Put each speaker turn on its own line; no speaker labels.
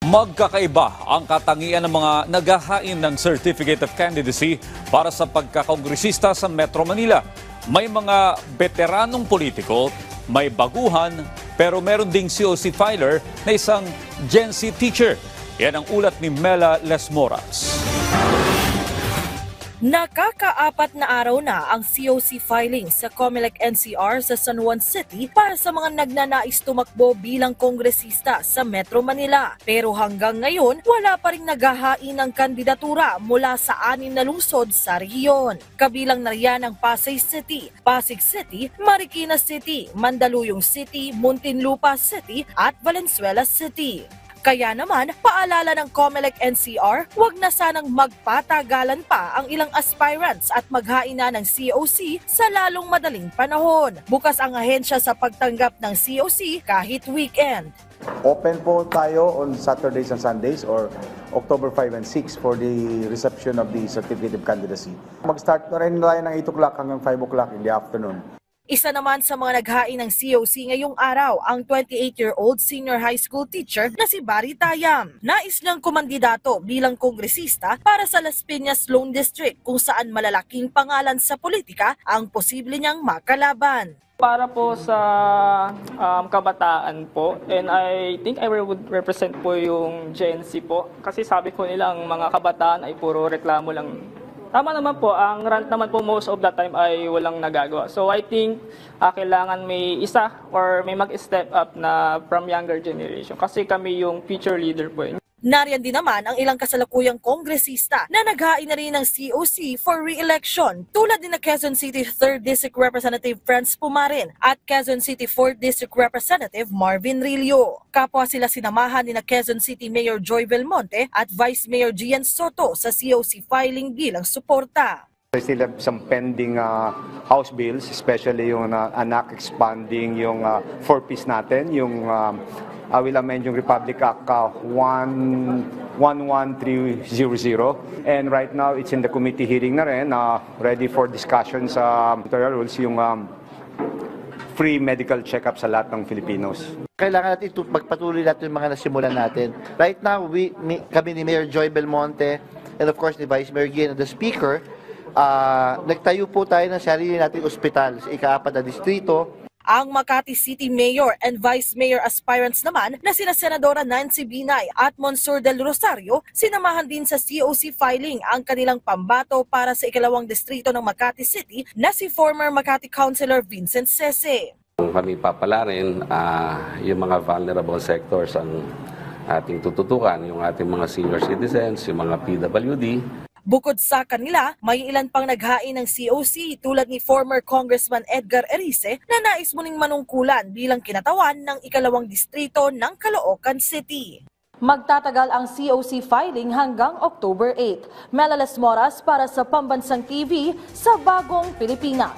Magkakaiba ang katangian ng mga naghahain ng Certificate of Candidacy para sa pagkakongresista sa Metro Manila. May mga veteranong politiko, may baguhan, pero meron ding COC filer na isang Gen Z teacher. Yan ang ulat ni Mela Lesmoras.
Nakakaapat na araw na ang COC filing sa COMELEC NCR sa San Juan City para sa mga nagnanais tumakbo bilang kongresista sa Metro Manila. Pero hanggang ngayon, wala pa rin naghahain ng kandidatura mula sa 6 na lungsod sa rehiyon. Kabilang na riyan ang Pasay City, Pasig City, Marikina City, Mandaluyong City, Muntinlupa City at Valenzuela City. Kaya naman, paalala ng COMELEC NCR, huwag na sanang magpatagalan pa ang ilang aspirants at maghain na ng COC sa lalong madaling panahon. Bukas ang ahensya sa pagtanggap ng COC kahit weekend.
Open po tayo on Saturdays and Sundays or October 5 and 6 for the reception of the Certificate of Candidacy. Mag-start na rin tayo ng 8 o'clock hanggang 5 o'clock in the afternoon.
Isa naman sa mga naghain ng COC ngayong araw ang 28-year-old senior high school teacher na si Barry Tayam. Nais niyang kumandidato bilang kongresista para sa Las Piñas Lone District kung saan malalaking pangalan sa politika ang posible niyang makalaban.
Para po sa kabataan po, and I think I would represent po yung Gen Z po. Kasi sabi ko nila ang mga kabataan ay puro reklamo lang. Tama naman po, ang rant naman po most of the time ay walang nagagawa. So I think kailangan may isa or may mag-step up na from younger generation kasi kami yung future leader po.
Nariyan din naman ang ilang kasalukuyang kongresista na naghain na rin ng COC for re-election tulad ni na Quezon City 3rd District Representative Franz Pumarin at Quezon City 4th District Representative Marvin Rillo. Kapwa sila sinamahan ni na Quezon City Mayor Joy Belmonte at Vice Mayor Gian Soto sa COC filing bilang suporta.
We still have some pending House bills, especially yung anak expanding yung 4-piece natin, yung I will amend yung Republic Act 11300, and right now it's in the committee hearing na rin, ready for discussion sa rules yung free medical check-up sa lahat ng Filipinos.
Kailangan natin magpatuloy natin yung mga nasimulan natin. Right now, kami ni Mayor Joy Belmonte and of course ni Vice Mayor Gian and the Speaker, nagtayo po tayo ng sarili nating ospital sa ika-4 na distrito.
Ang Makati City Mayor and Vice Mayor aspirants naman na sina Senadora Nancy Binay at Monsur del Rosario, sinamahan din sa COC filing ang kanilang pambato para sa ikalawang distrito ng Makati City na si former Makati Councilor Vincent Sese.
Kami papalarin yung mga vulnerable sectors ang ating tututukan, yung ating mga senior citizens, yung mga PWD.
Bukod sa kanila, may ilan pang naghain ng COC tulad ni former Congressman Edgar Erice na nais muling manungkulan bilang kinatawan ng ikalawang distrito ng Caloocan City. Magtatagal ang COC filing hanggang October 8. Mela Lesmoras para sa Pambansang TV sa Bagong Pilipinas.